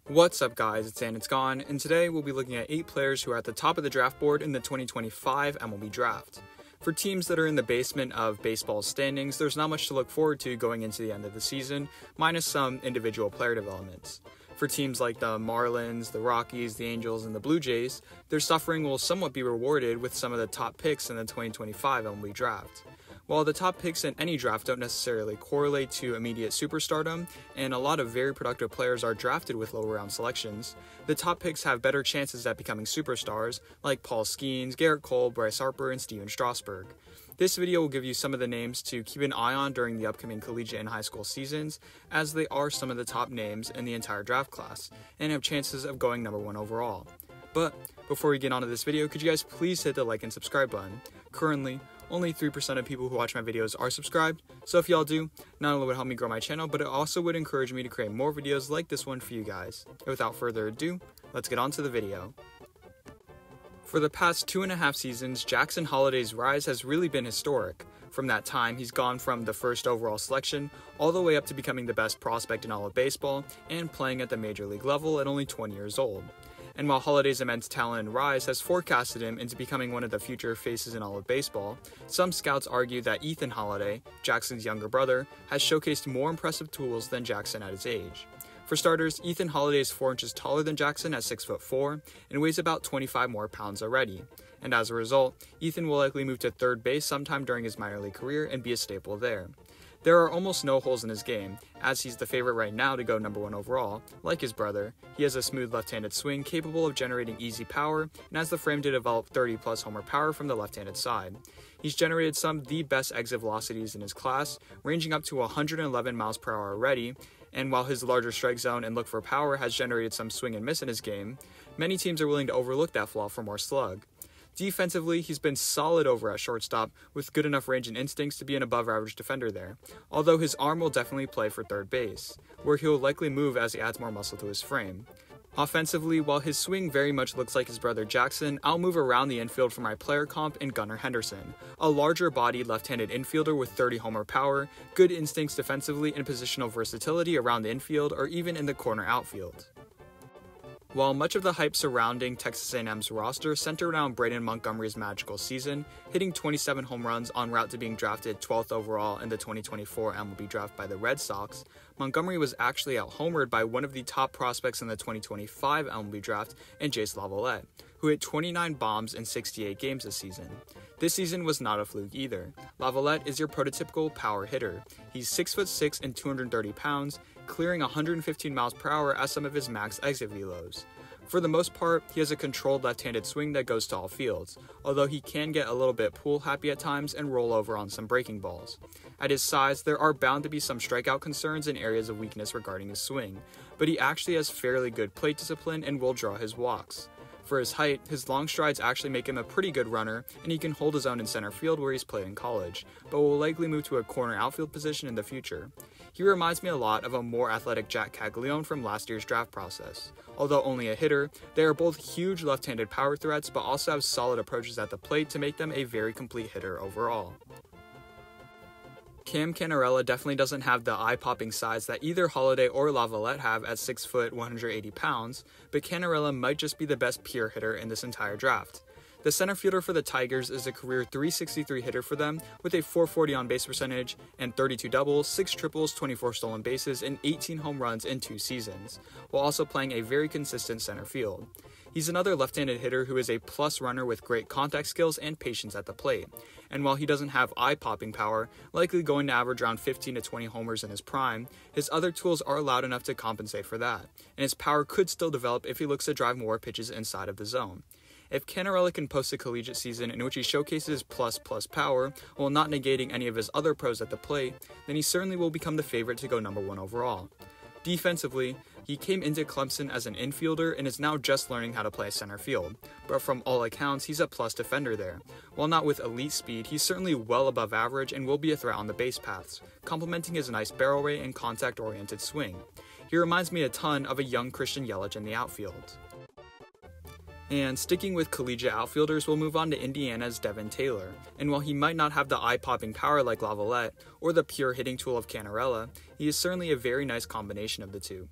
What's up guys, it's Dan, it's Gone, and today we'll be looking at 8 players who are at the top of the draft board in the 2025 MLB draft. For teams that are in the basement of baseball standings, there's not much to look forward to going into the end of the season, minus some individual player developments. For teams like the Marlins, the Rockies, the Angels, and the Blue Jays, their suffering will somewhat be rewarded with some of the top picks in the 2025 MLB draft. While the top picks in any draft don't necessarily correlate to immediate superstardom, and a lot of very productive players are drafted with lower round selections, the top picks have better chances at becoming superstars like Paul Skeens, Garrett Cole, Bryce Harper, and Steven Strasburg. This video will give you some of the names to keep an eye on during the upcoming collegiate and high school seasons, as they are some of the top names in the entire draft class, and have chances of going number 1 overall. But before we get onto this video, could you guys please hit the like and subscribe button? Currently, only 3% of people who watch my videos are subscribed, so if y'all do, not only would it help me grow my channel, but it also would encourage me to create more videos like this one for you guys. And without further ado, let's get on to the video. For the past 2.5 seasons, Jackson Holliday's rise has really been historic. From that time, he's gone from the first overall selection all the way up to becoming the best prospect in all of baseball and playing at the major league level at only 20 years old. And while Holliday's immense talent and rise has forecasted him into becoming one of the future faces in all of baseball, some scouts argue that Ethan Holliday, Jackson's younger brother, has showcased more impressive tools than Jackson at his age. For starters, Ethan Holliday is 4 inches taller than Jackson at 6'4" and weighs about 25 more pounds already. And as a result, Ethan will likely move to third base sometime during his minor league career and be a staple there. There are almost no holes in his game, as he's the favorite right now to go number 1 overall. Like his brother, he has a smooth left-handed swing capable of generating easy power, and has the frame to develop 30-plus homer power from the left-handed side. He's generated some of the best exit velocities in his class, ranging up to 111 miles per hour already, and while his larger strike zone and look for power has generated some swing and miss in his game, many teams are willing to overlook that flaw for more slug. Defensively, he's been solid over at shortstop, with good enough range and instincts to be an above-average defender there, although his arm will definitely play for third base, where he'll likely move as he adds more muscle to his frame. Offensively, while his swing very much looks like his brother Jackson, I'll move around the infield for my player comp in Gunnar Henderson, a larger-bodied left-handed infielder with 30 homer power, good instincts defensively, and positional versatility around the infield or even in the corner outfield. While much of the hype surrounding Texas A&M's roster centered around Braden Montgomery's magical season, hitting 27 home runs en route to being drafted 12th overall in the 2024 MLB draft by the Red Sox, Montgomery was actually out-homered by one of the top prospects in the 2025 MLB draft in Jace LaViolette, who hit 29 bombs in 68 games this season. This season was not a fluke either. LaViolette is your prototypical power hitter. He's 6'6" and 230 pounds, clearing 115 miles per hour at some of his max exit velos. For the most part, he has a controlled left-handed swing that goes to all fields, although he can get a little bit pool-happy at times and roll over on some breaking balls. At his size, there are bound to be some strikeout concerns and areas of weakness regarding his swing, but he actually has fairly good plate discipline and will draw his walks. For his height, his long strides actually make him a pretty good runner, and he can hold his own in center field where he's played in college, but will likely move to a corner outfield position in the future. He reminds me a lot of a more athletic Jack Caglione from last year's draft process. Although only a hitter, they are both huge left-handed power threats, but also have solid approaches at the plate to make them a very complete hitter overall. Cam Cannarella definitely doesn't have the eye-popping size that either Holliday or LaViolette have at 6 foot 180 pounds, but Cannarella might just be the best pure hitter in this entire draft. The center fielder for the Tigers is a career .363 hitter for them, with a .440 on-base percentage and 32 doubles, 6 triples, 24 stolen bases, and 18 home runs in 2 seasons, while also playing a very consistent center field. He's another left-handed hitter who is a plus runner with great contact skills and patience at the plate, and while he doesn't have eye-popping power, likely going to average around 15 to 20 homers in his prime, his other tools are loud enough to compensate for that, and his power could still develop if he looks to drive more pitches inside of the zone. If Cannarella can post a collegiate season in which he showcases plus power while not negating any of his other pros at the plate, then he certainly will become the favorite to go number 1 overall. Defensively, he came into Clemson as an infielder and is now just learning how to play center field, but from all accounts, he's a plus defender there. While not with elite speed, he's certainly well above average and will be a threat on the base paths, complementing his nice barrel rate and contact-oriented swing. He reminds me a ton of a young Christian Yelich in the outfield. And sticking with collegiate outfielders, we'll move on to Indiana's Devin Taylor. And while he might not have the eye-popping power like LaViolette, or the pure hitting tool of Cannarella, he is certainly a very nice combination of the two.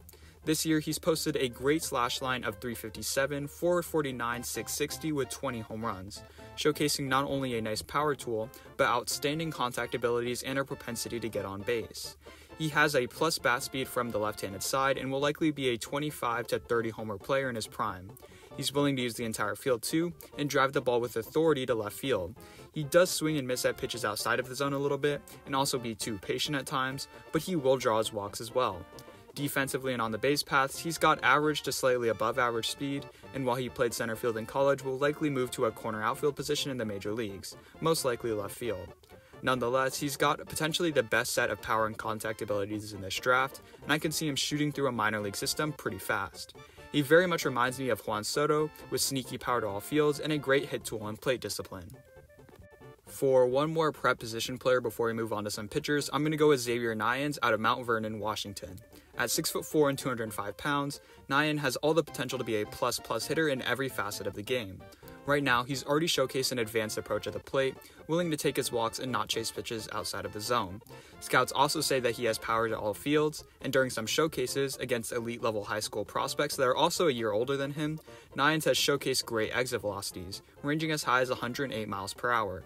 This year, he's posted a great slash line of .357, .449, .660 with 20 home runs, showcasing not only a nice power tool, but outstanding contact abilities and a propensity to get on base. He has a plus bat speed from the left-handed side and will likely be a 25 to 30 homer player in his prime. He's willing to use the entire field too, and drive the ball with authority to left field. He does swing and miss at pitches outside of the zone a little bit, and also be too patient at times, but he will draw his walks as well. Defensively and on the base paths, he's got average to slightly above average speed, and while he played center field in college, will likely move to a corner outfield position in the major leagues, most likely left field. Nonetheless, he's got potentially the best set of power and contact abilities in this draft, and I can see him shooting through a minor league system pretty fast. He very much reminds me of Juan Soto, with sneaky power to all fields and a great hit tool and plate discipline. For one more prep position player before we move on to some pitchers, I'm going to go with Xavier Neyens out of Mount Vernon, Washington. At 6'4" and 205 pounds, Neyens has all the potential to be a plus hitter in every facet of the game. Right now, he's already showcased an advanced approach at the plate, willing to take his walks and not chase pitches outside of the zone. Scouts also say that he has power to all fields, and during some showcases against elite-level high school prospects that are also a year older than him, Neyens has showcased great exit velocities, ranging as high as 108 miles per hour.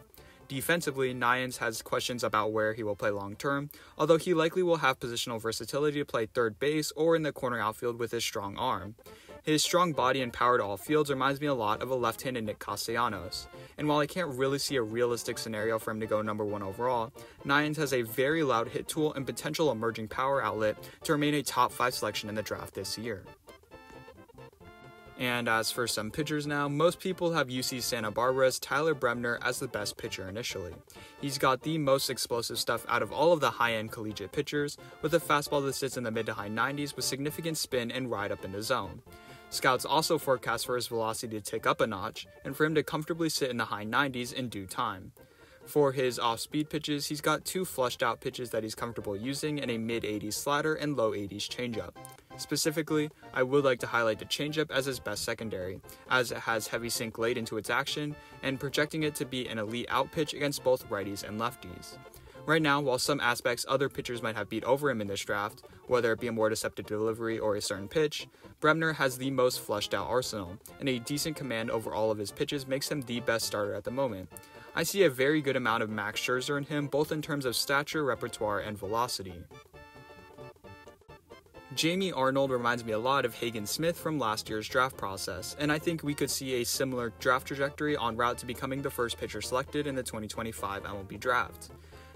Defensively, Neyens has questions about where he will play long-term, although he likely will have positional versatility to play third base or in the corner outfield with his strong arm. His strong body and power to all fields reminds me a lot of a left-handed Nick Castellanos, and while I can't really see a realistic scenario for him to go number 1 overall, Neyens has a very loud hit tool and potential emerging power outlet to remain a top 5 selection in the draft this year. And as for some pitchers now, most people have UC Santa Barbara's Tyler Bremner as the best pitcher initially. He's got the most explosive stuff out of all of the high-end collegiate pitchers, with a fastball that sits in the mid to high 90s with significant spin and ride up in the zone. Scouts also forecast for his velocity to tick up a notch, and for him to comfortably sit in the high 90s in due time. For his off-speed pitches, he's got 2 flushed-out pitches that he's comfortable using and a mid-80s slider and low-80s changeup. Specifically, I would like to highlight the changeup as his best secondary, as it has heavy sink late into its action, and projecting it to be an elite out pitch against both righties and lefties. Right now, while some aspects other pitchers might have beat over him in this draft, whether it be a more deceptive delivery or a certain pitch, Bremner has the most flushed out arsenal, and a decent command over all of his pitches makes him the best starter at the moment. I see a very good amount of Max Scherzer in him, both in terms of stature, repertoire, and velocity. Jamie Arnold reminds me a lot of Hagen Smith from last year's draft process, and I think we could see a similar draft trajectory en route to becoming the first pitcher selected in the 2025 MLB draft.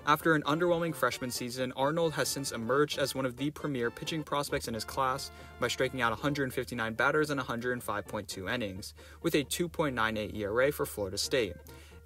After an underwhelming freshman season, Arnold has since emerged as one of the premier pitching prospects in his class by striking out 159 batters in 105.2 innings, with a 2.98 ERA for Florida State,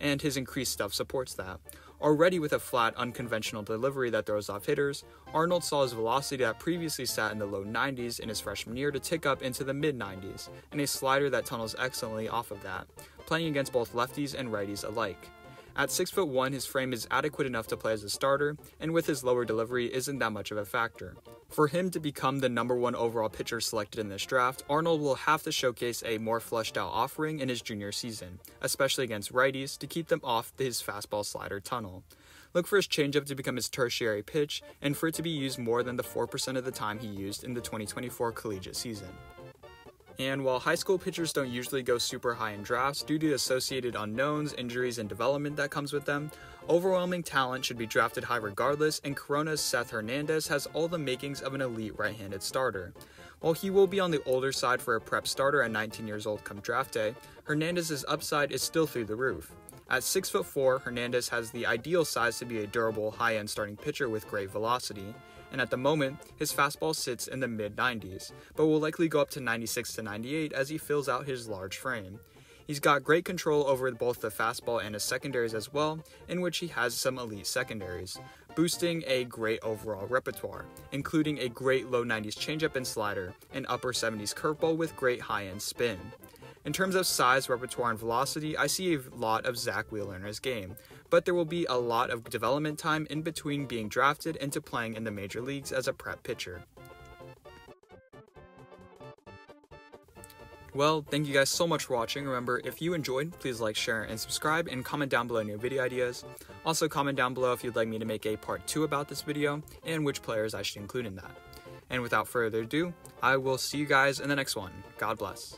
and his increased stuff supports that. Already with a flat, unconventional delivery that throws off hitters, Arnold saw his velocity that previously sat in the low 90s in his freshman year to tick up into the mid-90s, and a slider that tunnels excellently off of that, playing against both lefties and righties alike. At 6'1", his frame is adequate enough to play as a starter, and with his lower delivery isn't that much of a factor. For him to become the number 1 overall pitcher selected in this draft, Arnold will have to showcase a more fleshed out offering in his junior season, especially against righties, to keep them off his fastball slider tunnel. Look for his changeup to become his tertiary pitch, and for it to be used more than the 4% of the time he used in the 2024 collegiate season. And while high school pitchers don't usually go super high in drafts due to associated unknowns, injuries, and development that comes with them, overwhelming talent should be drafted high regardless, and Corona's Seth Hernandez has all the makings of an elite right-handed starter. While he will be on the older side for a prep starter at 19 years old come draft day, Hernandez's upside is still through the roof. At 6'4", Hernandez has the ideal size to be a durable, high-end starting pitcher with great velocity, and at the moment, his fastball sits in the mid-90s, but will likely go up to 96 to 98 as he fills out his large frame. He's got great control over both the fastball and his secondaries as well, in which he has some elite secondaries, boosting a great overall repertoire, including a great low 90s changeup and slider, and upper 70s curveball with great high-end spin. In terms of size, repertoire, and velocity, I see a lot of Zach Wheeler in his game, but there will be a lot of development time in between being drafted into playing in the major leagues as a prep pitcher. Well, thank you guys so much for watching. Remember, if you enjoyed, please like, share, and subscribe, and comment down below new video ideas. Also, comment down below if you'd like me to make a part 2 about this video, and which players I should include in that. And without further ado, I will see you guys in the next one. God bless.